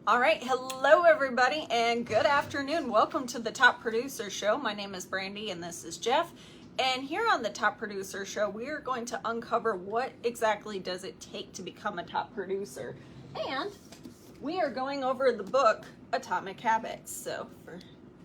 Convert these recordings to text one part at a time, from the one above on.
All right, hello everybody, and good afternoon. Welcome to the Top Producer Show. My name is Brandy, and this is Jeff. And here on the Top Producer Show, we are going to uncover what exactly does it take to become a top producer. And we are going over the book Atomic Habits. So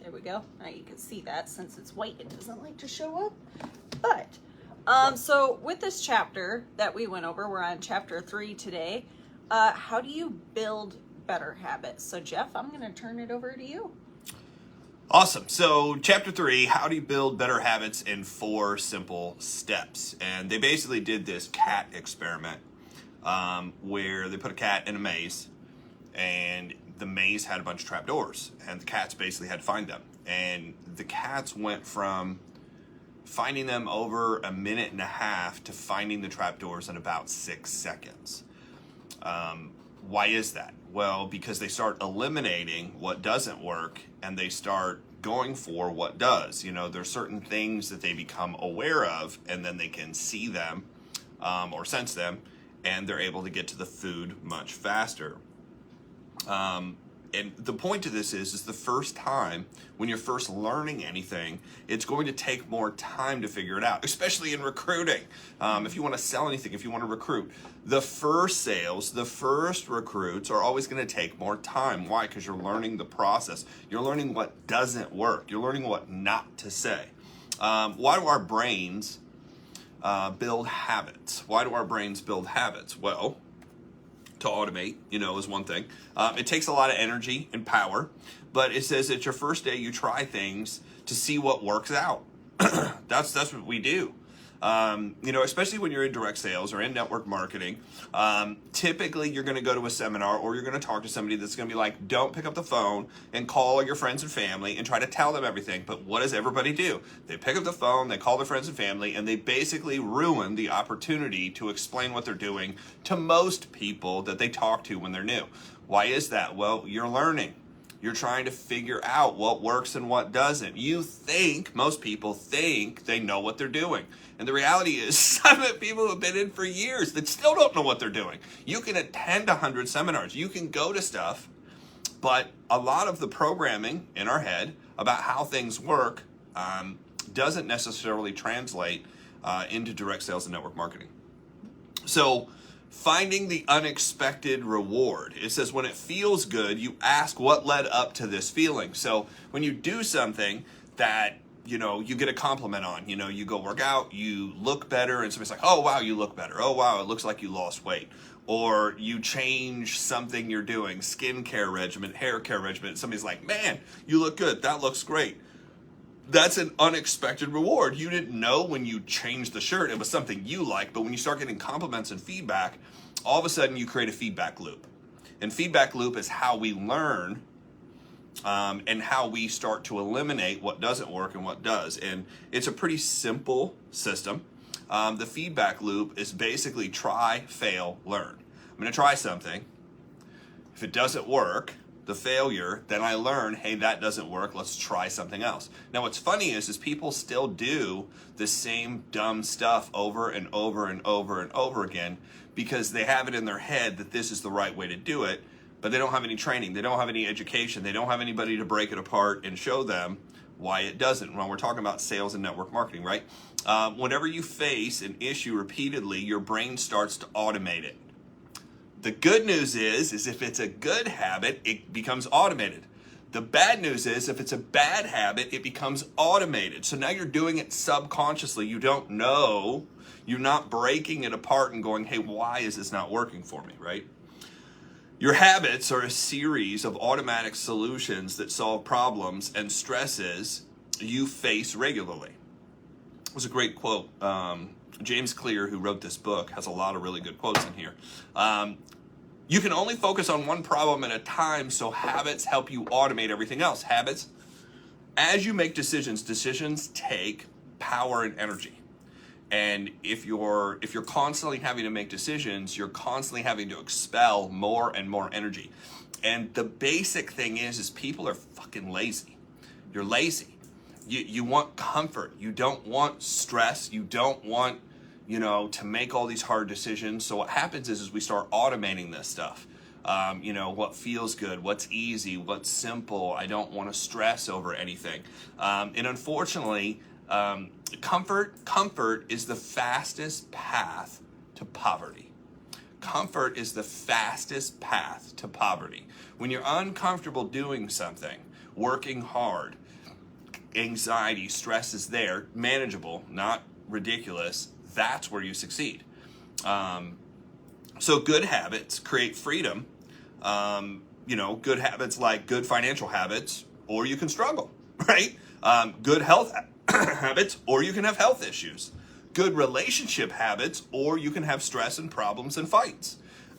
there we go. Now you can see that since it's white, it doesn't like to show up. But so with this chapter that we went over, we're on chapter 3 today. How do you build better habits? So Jeff, I'm going to turn it over to you. Awesome. So chapter 3, how do you build better habits in 4 simple steps? And they basically did this cat experiment where they put a cat in a maze, and the maze had a bunch of trapdoors, and the cats basically had to find them. And the cats went from finding them over a minute and a half to finding the trapdoors in about 6 seconds. Why is that? Well, because they start eliminating what doesn't work and they start going for what does. You know, there's certain things that they become aware of, and then they can see them or sense them, and they're able to get to the food much faster. And the point of this is the first time when you're first learning anything, it's going to take more time to figure it out, especially in recruiting. If you want to sell anything, if you want to recruit, the first sales, the first recruits are always going to take more time. Why? Because you're learning the process. You're learning what doesn't work. You're learning what not to say. Why do our brains build habits? Why do our brains build habits? Well, to automate, is one thing. It takes a lot of energy and power, but it says that your first day you try things to see what works out. That's what we do. Especially when you're in direct sales or in network marketing, typically you're going to go to a seminar or you're going to talk to somebody that's going to be like, don't pick up the phone and call your friends and family and try to tell them everything. But what does everybody do? They pick up the phone, they call their friends and family, and they basically ruin the opportunity to explain what they're doing to most people that they talk to when they're new. Why is that? Well, you're learning. You're trying to figure out what works and what doesn't. Most people think they know what they're doing. And the reality is, some people who have been in for years that still don't know what they're doing. You can attend 100 seminars. You can go to stuff, but a lot of the programming in our head about how things work doesn't necessarily translate into direct sales and network marketing. So, finding the unexpected reward. It says when it feels good, you ask what led up to this feeling. So when you do something that, you get a compliment on, you go work out, you look better, and somebody's like, oh, wow, you look better. Oh, wow, it looks like you lost weight. Or you change something you're doing, skincare regimen, hair care regimen. Somebody's like, man, you look good. That looks great. That's an unexpected reward. You didn't know when you changed the shirt it was something you like, but when you start getting compliments and feedback, all of a sudden you create a feedback loop. And feedback loop is how we learn and how we start to eliminate what doesn't work and what does. And it's a pretty simple system. The feedback loop is basically try, fail, learn. I'm going to try something. If it doesn't work, the failure, then I learn, hey, that doesn't work, let's try something else. Now what's funny is people still do the same dumb stuff over and over and over and over again because they have it in their head that this is the right way to do it, but they don't have any training, they don't have any education, they don't have anybody to break it apart and show them why it doesn't. When we're talking about sales and network marketing, right? Whenever you face an issue repeatedly, your brain starts to automate it. The good news is if it's a good habit, it becomes automated. The bad news is if it's a bad habit, it becomes automated. So now you're doing it subconsciously. You don't know. You're not breaking it apart and going, hey, why is this not working for me, right? Your habits are a series of automatic solutions that solve problems and stresses you face regularly. It was a great quote. James Clear, who wrote this book, has a lot of really good quotes in here. You can only focus on one problem at a time, so habits help you automate everything else. Habits, as you make decisions take power and energy. And if you're constantly having to make decisions, you're constantly having to expel more and more energy. And the basic thing is people are fucking lazy. You're lazy. You want comfort. You don't want stress. You don't want to make all these hard decisions. So what happens is we start automating this stuff. What feels good, what's easy, what's simple. I don't want to stress over anything. And unfortunately, comfort is the fastest path to poverty. Comfort is the fastest path to poverty. When you're uncomfortable doing something, working hard, anxiety, stress is there, manageable, not ridiculous, that's where you succeed. So good habits create freedom. Good habits like good financial habits, or you can struggle, right? Good health habits, or you can have health issues. Good relationship habits, or you can have stress and problems and fights.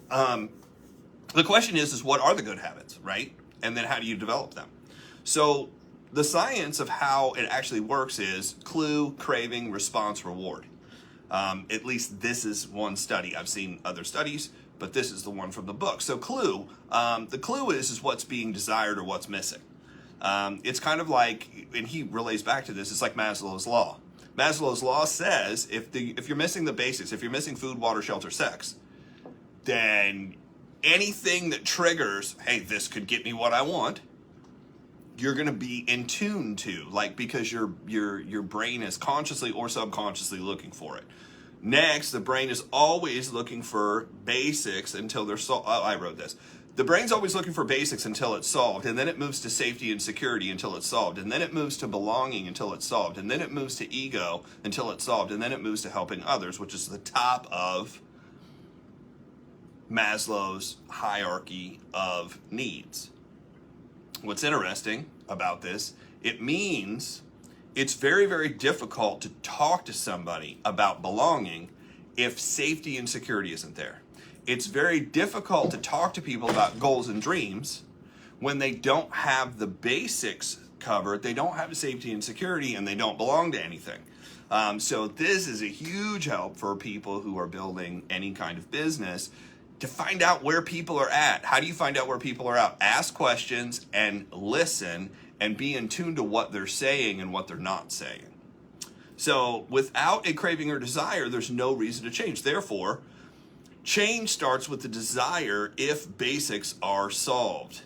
The question is what are the good habits, right? And then how do you develop them? So the science of how it actually works is clue, craving, response, reward. At least this is one study. I've seen other studies, but this is the one from the book. So clue, the clue is what's being desired or what's missing. It's kind of like, and he relates back to this, it's like Maslow's Law. Maslow's Law says if you're missing the basics, if you're missing food, water, shelter, sex, then anything that triggers, hey, this could get me what I want, you're going to be in tune to, because your brain is consciously or subconsciously looking for it. Next, the brain is always looking for basics until they're solved. Oh, I wrote this. The brain's always looking for basics until it's solved, and then it moves to safety and security until it's solved, and then it moves to belonging until it's solved, and then it moves to ego until it's solved, and then it moves to helping others, which is the top of Maslow's hierarchy of needs. What's interesting about this, it means it's very, very difficult to talk to somebody about belonging if safety and security isn't there. It's very difficult to talk to people about goals and dreams when they don't have the basics covered, they don't have safety and security, and they don't belong to anything. So this is a huge help for people who are building any kind of business to find out where people are at. How do you find out where people are at? Ask questions and listen and be in tune to what they're saying and what they're not saying. So without a craving or desire, there's no reason to change. Therefore, change starts with the desire if basics are solved.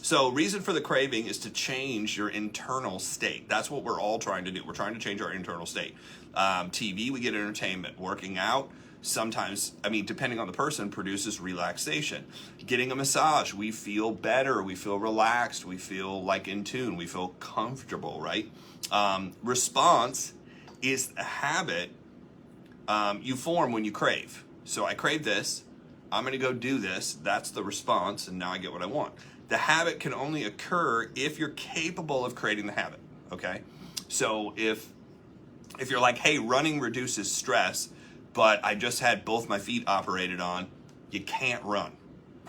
So reason for the craving is to change your internal state. That's what we're all trying to do. We're trying to change our internal state. TV, we get entertainment. Working out, sometimes, depending on the person, produces relaxation. Getting a massage, we feel better, we feel relaxed, we feel like in tune, we feel comfortable, right? Response is a habit you form when you crave. So I crave this, I'm going to go do this, that's the response, and now I get what I want. The habit can only occur if you're capable of creating the habit, okay? So if you're like, hey, running reduces stress, but I just had both my feet operated on, you can't run,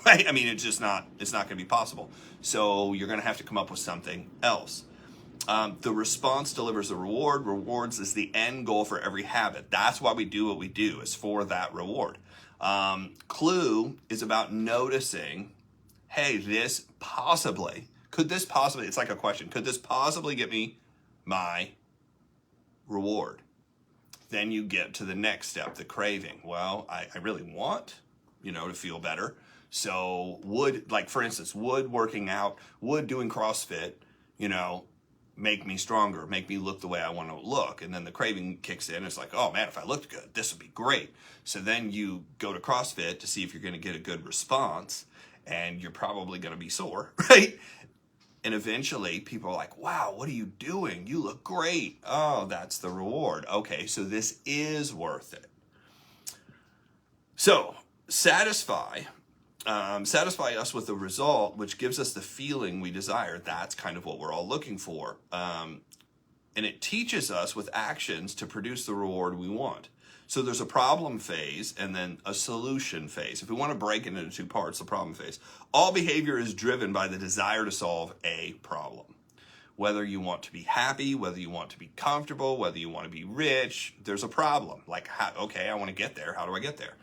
right? It's just not, it's not going to be possible. So you're going to have to come up with something else. The response delivers a reward. Rewards is the end goal for every habit. That's why we do what we do, is for that reward. Clue is about noticing, hey, could this possibly, it's like a question, could this possibly get me my reward? Then you get to the next step, the craving. Well, I really want, to feel better. So for instance, would working out, would doing CrossFit, make me stronger, make me look the way I want to look. And then the craving kicks in. It's like, oh man, if I looked good, this would be great. So then you go to CrossFit to see if you're going to get a good response, and you're probably going to be sore, right? And eventually people are like, wow, what are you doing? You look great. Oh, that's the reward. Okay, so this is worth it. So satisfy us with the result, which gives us the feeling we desire. That's kind of what we're all looking for. And it teaches us with actions to produce the reward we want. So there's a problem phase and then a solution phase. If we want to break it into two parts, the problem phase. All behavior is driven by the desire to solve a problem. Whether you want to be happy, whether you want to be comfortable, whether you want to be rich, there's a problem. Like, okay, I want to get there. How do I get there?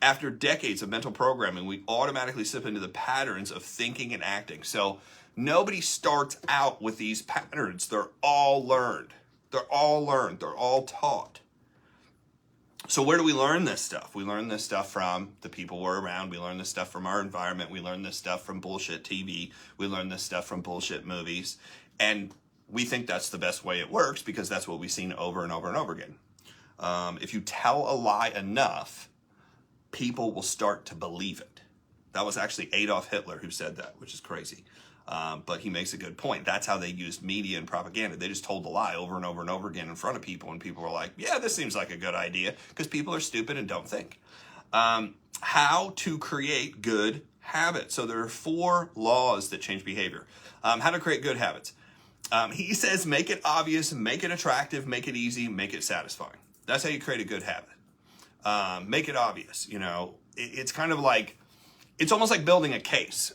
After decades of mental programming, we automatically slip into the patterns of thinking and acting. So nobody starts out with these patterns. They're all learned. They're all taught. So where do we learn this stuff? We learn this stuff from the people we're around. We learn this stuff from our environment. We learn this stuff from bullshit TV. We learn this stuff from bullshit movies. And we think that's the best way it works because that's what we've seen over and over and over again. If you tell a lie enough, people will start to believe it. That was actually Adolf Hitler who said that, which is crazy. But he makes a good point. That's how they used media and propaganda. They just told the lie over and over and over again in front of people, and people were like, yeah, this seems like a good idea, because people are stupid and don't think. How to create good habits. So there are 4 laws that change behavior. How to create good habits. He says, make it obvious, make it attractive, make it easy, make it satisfying. That's how you create a good habit. Make it obvious. You know, it's kind of like, it's almost like building a case.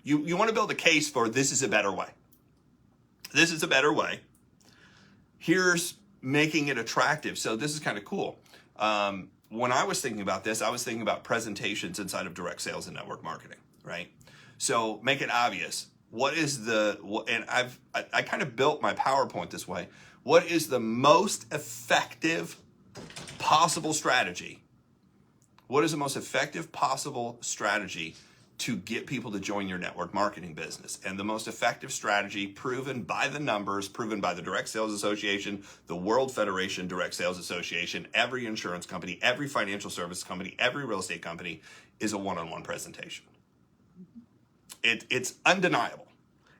You want to build a case for this is a better way. This is a better way. Here's making it attractive. So this is kind of cool. When I was thinking about this, I was thinking about presentations inside of direct sales and network marketing, right? So make it obvious. What is and I kind of built my PowerPoint this way. What is the most effective possible strategy? What is the most effective possible strategy to get people to join your network marketing business? And the most effective strategy, proven by the numbers, proven by the Direct Sales Association, the World Federation Direct Sales Association, every insurance company, every financial service company, every real estate company, is a one-on-one presentation. It's undeniable.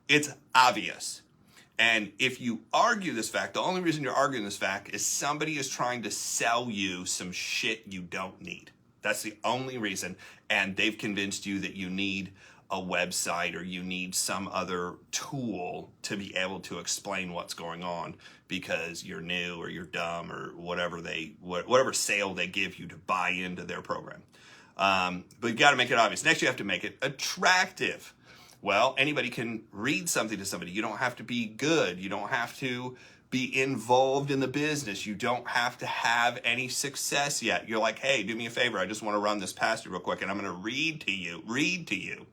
It's obvious. And if you argue this fact, the only reason you're arguing this fact is somebody is trying to sell you some shit you don't need. That's the only reason. And they've convinced you that you need a website or you need some other tool to be able to explain what's going on because you're new or you're dumb or whatever sale they give you to buy into their program. But you've got to make it obvious. Next, you have to make it attractive. Well, anybody can read something to somebody. You don't have to be good. You don't have to be involved in the business. You don't have to have any success yet. You're like, hey, do me a favor. I just want to run this past you real quick, and I'm going to read to you.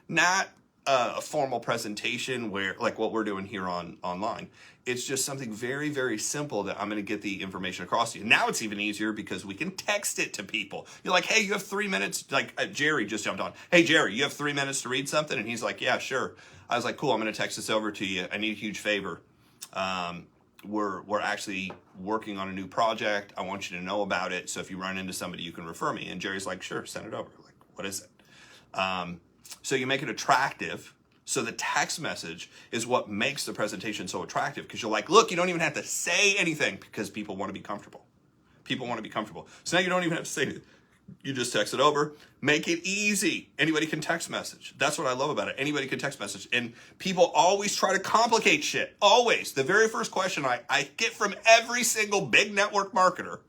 Not a formal presentation where, like what we're doing here online. It's just something very, very simple that I'm going to get the information across to you. Now it's even easier because we can text it to people. You're like, hey, you have 3 minutes. Like Jerry just jumped on. Hey, Jerry, you have 3 minutes to read something? And he's like, yeah, sure. I was like, cool, I'm going to text this over to you. I need a huge favor. We're actually working on a new project. I want you to know about it. So if you run into somebody, you can refer me. And Jerry's like, sure, send it over. Like, what is it? So you make it attractive. So the text message is what makes the presentation so attractive, because you're like, look, you don't even have to say anything because people want to be comfortable. People want to be comfortable. So now you don't even have to say anything. You just text it over. Make it easy. Anybody can text message. That's what I love about it. Anybody can text message. And people always try to complicate shit. Always. The very first question I get from every single big network marketer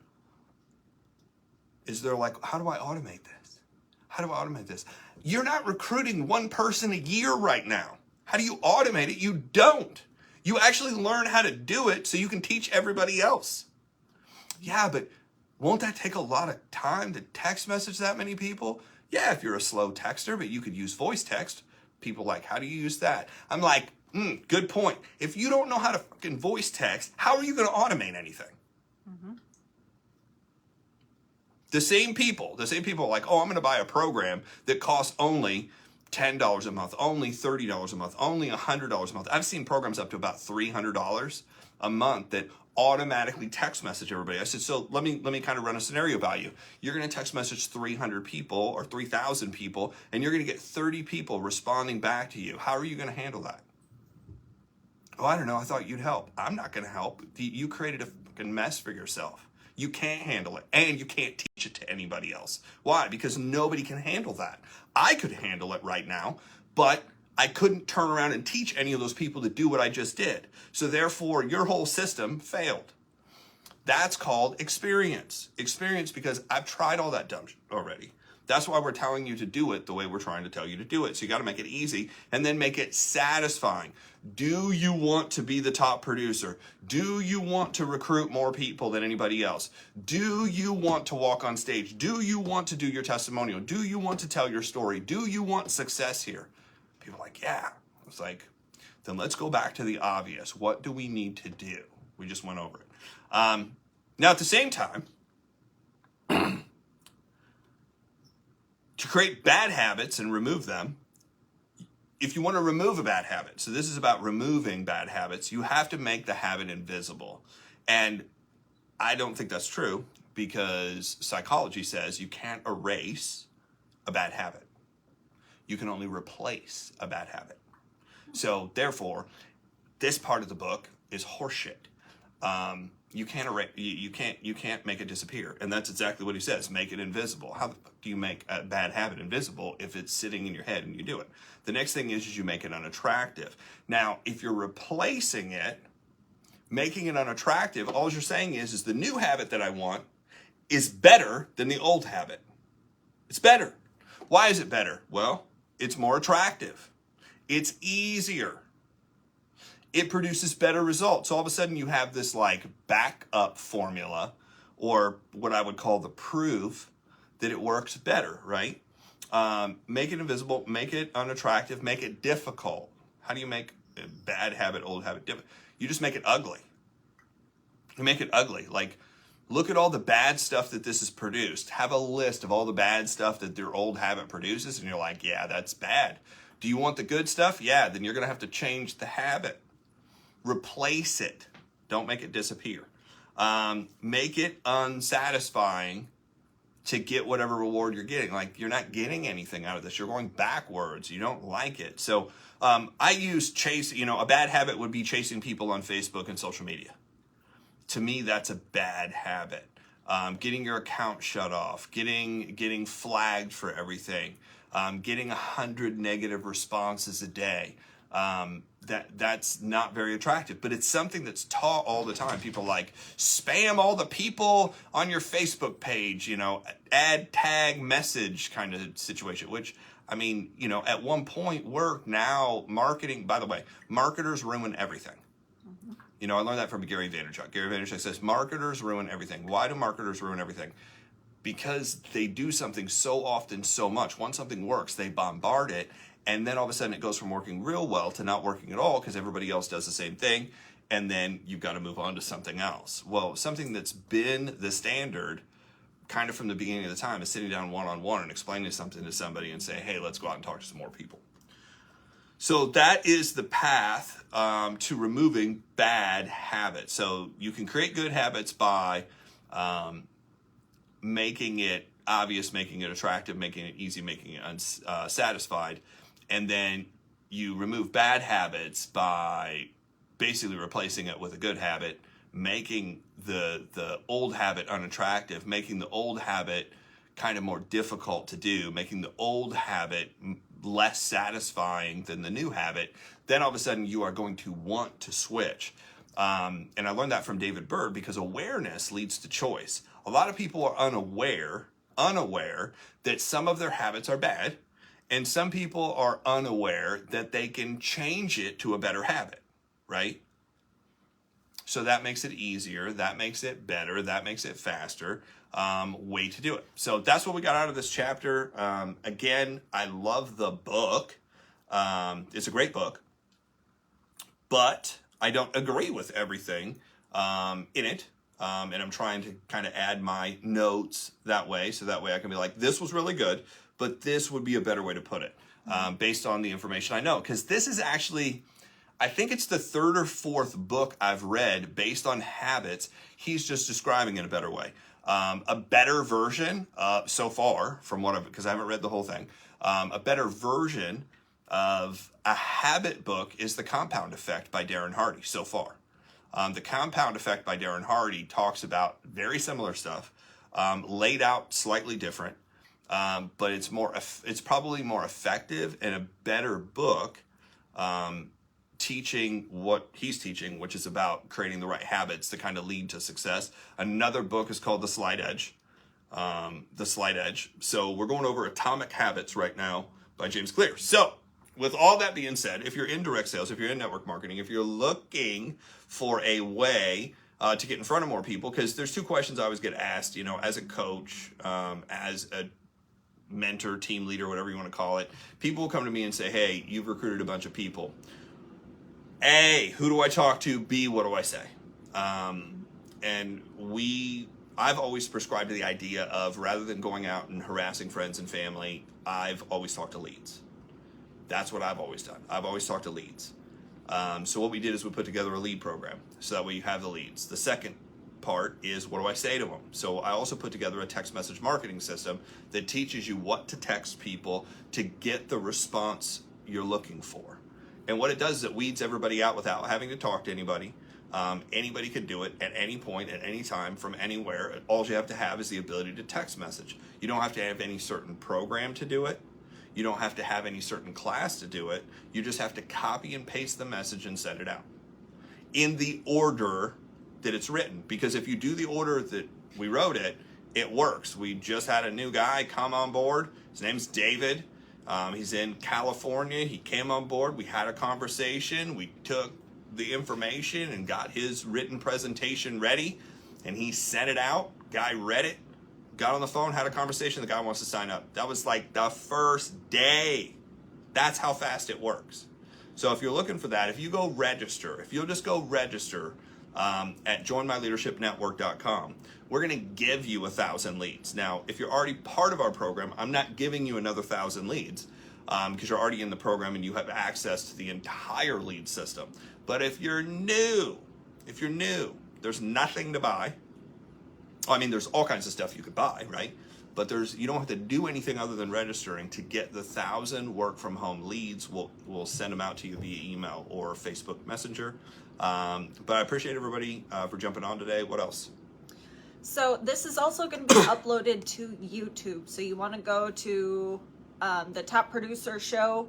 is they're like, how do I automate this? How do I automate this? You're not recruiting one person a year right now. How do you automate it? You don't. You actually learn how to do it so you can teach everybody else. Yeah, but won't that take a lot of time to text message that many people? Yeah, if you're a slow texter, but you could use voice text. People like, how do you use that? I'm like, good point. If you don't know how to fucking voice text, how are you going to automate anything? Mm-hmm. The same people are like, oh, I'm going to buy a program that costs only $10 a month, only $30 a month, only $100 a month. I've seen programs up to about $300 a month that automatically text message everybody. I said, so let me kind of run a scenario by you. You're going to text message 300 people or 3,000 people, and you're going to get 30 people responding back to you. How are you going to handle that? Oh, I don't know. I thought you'd help. I'm not going to help. You created a fucking mess for yourself. You can't handle it, and you can't teach it to anybody else. Why? Because nobody can handle that. I could handle it right now, but I couldn't turn around and teach any of those people to do what I just did. So therefore, your whole system failed. That's called experience. Experience, because I've tried all that dumb shit already. That's why we're telling you to do it the way we're trying to tell you to do it. So you got to make it easy and then make it satisfying. Do you want to be the top producer? Do you want to recruit more people than anybody else? Do you want to walk on stage? Do you want to do your testimonial? Do you want to tell your story? Do you want success here? People are like, yeah. It's like, then let's go back to the obvious. What do we need to do? We just went over it. Now, at the same time, To create bad habits and remove them, if you want to remove a bad habit, so this is about removing bad habits, you have to make the habit invisible. And I don't think that's true, because psychology says you can't erase a bad habit. You can only replace a bad habit. So therefore, this part of the book is horseshit. You can't erase, you can't make it disappear, and that's exactly what he says. Make it invisible. How the fuck do you make a bad habit invisible if it's sitting in your head and you do it? The next thing is you make it unattractive. Now, if you're replacing it, making it unattractive, all you're saying is the new habit that I want is better than the old habit. It's better. Why is it better? Well, it's more attractive. It's easier. It produces better results. So all of a sudden you have this like backup formula, or what I would call the proof that it works better, right? Make it invisible, make it unattractive, make it difficult. How do you make a bad habit, old habit difficult? You just make it ugly. You make it ugly. Like, look at all the bad stuff that this has produced. Have a list of all the bad stuff that your old habit produces, and you're like, yeah, that's bad. Do you want the good stuff? Yeah, then you're going to have to change the habit. Replace it. Don't make it disappear. Make it unsatisfying to get whatever reward you're getting. Like, you're not getting anything out of this. You're going backwards. You don't like it. So I use a bad habit would be chasing people on Facebook and social media. To me, that's a bad habit. Getting your account shut off, getting flagged for everything, getting 100 negative responses a day. That's not very attractive, but it's something that's taught all the time. People like spam all the people on your Facebook page, add tag message kind of situation, which, I mean, at one point worked. Now marketing, by the way, marketers ruin everything. I learned that from Gary Vaynerchuk. Gary Vaynerchuk says marketers ruin everything. Why do marketers ruin everything? Because they do something so often, so much. Once something works, they bombard it, and then all of a sudden it goes from working real well to not working at all because everybody else does the same thing, and then you've got to move on to something else. Well, something that's been the standard kind of from the beginning of the time is sitting down one-on-one and explaining something to somebody and say, hey, let's go out and talk to some more people. So that is the path to removing bad habits. So you can create good habits by making it obvious, making it attractive, making it easy, making it unsatisfied. And then you remove bad habits by basically replacing it with a good habit, making the old habit unattractive, making the old habit kind of more difficult to do, making the old habit less satisfying than the new habit. Then all of a sudden you are going to want to switch. And I learned that from David Bird, because awareness leads to choice. A lot of people are unaware that some of their habits are bad, and some people are unaware that they can change it to a better habit, right? So that makes it easier, that makes it better, that makes it faster way to do it. So that's what we got out of this chapter. Again, I love the book. It's a great book, but I don't agree with everything in it. And I'm trying to kind of add my notes that way, so that way I can be like, this was really good, but this would be a better way to put it based on the information I know. Because this is actually, I think it's the third or fourth book I've read based on habits. He's just describing it a better way. A better version so far from because I haven't read the whole thing, a better version of a habit book is The Compound Effect by Darren Hardy so far. The Compound Effect by Darren Hardy talks about very similar stuff, laid out slightly different, but it's probably more effective and a better book teaching what he's teaching, which is about creating the right habits to kind of lead to success. Another book is called The Slight Edge. So we're going over Atomic Habits right now by James Clear. So with all that being said, if you're in direct sales, if you're in network marketing, if you're looking for a way to get in front of more people, because there's two questions I always get asked, as a coach, as a mentor, team leader, whatever you want to call it. People will come to me and say, hey, you've recruited a bunch of people. A, who do I talk to? B, what do I say? And I've always prescribed to the idea of, rather than going out and harassing friends and family, I've always talked to leads. That's what I've always done. I've always talked to leads. So what we did is we put together a lead program, so that way you have the leads. The second part is, what do I say to them? So I also put together a text message marketing system that teaches you what to text people to get the response you're looking for. And what it does is it weeds everybody out without having to talk to anybody. Anybody can do it at any point, at any time, from anywhere. All you have to have is the ability to text message. You don't have to have any certain program to do it. You don't have to have any certain class to do it. You just have to copy and paste the message and send it out in the order that it's written. Because if you do the order that we wrote it, it works. We just had a new guy come on board. His name's David. He's in California. He came on board. We had a conversation. We took the information and got his written presentation ready, and he sent it out. Guy read it, got on the phone, had a conversation. The guy wants to sign up. That was like the first day. That's how fast it works. So if you're looking for that, if you go register, if you'll just go register at joinmyleadershipnetwork.com, we're going to give you 1,000 leads. Now, if you're already part of our program, I'm not giving you another 1,000 leads because you're already in the program and you have access to the entire lead system. But if you're new, there's nothing to buy. I mean, there's all kinds of stuff you could buy, right? But you don't have to do anything other than registering to get the 1,000 work from home leads. We'll send them out to you via email or Facebook Messenger. But I appreciate everybody for jumping on today. What else? So this is also going to be uploaded to YouTube. So you want to go to the Top Producer Show,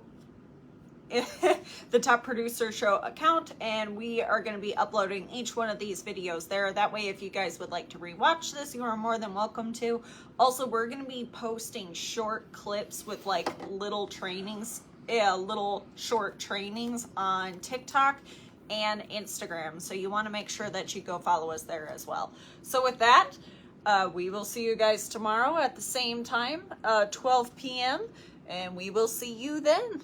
the Top Producer Show account, and we are going to be uploading each one of these videos there. That way, if you guys would like to rewatch this, you are more than welcome to. Also, we're going to be posting short clips with like little trainings, little short trainings on TikTok and Instagram. So you want to make sure that you go follow us there as well. So with that, we will see you guys tomorrow at the same time, 12 p.m., and we will see you then.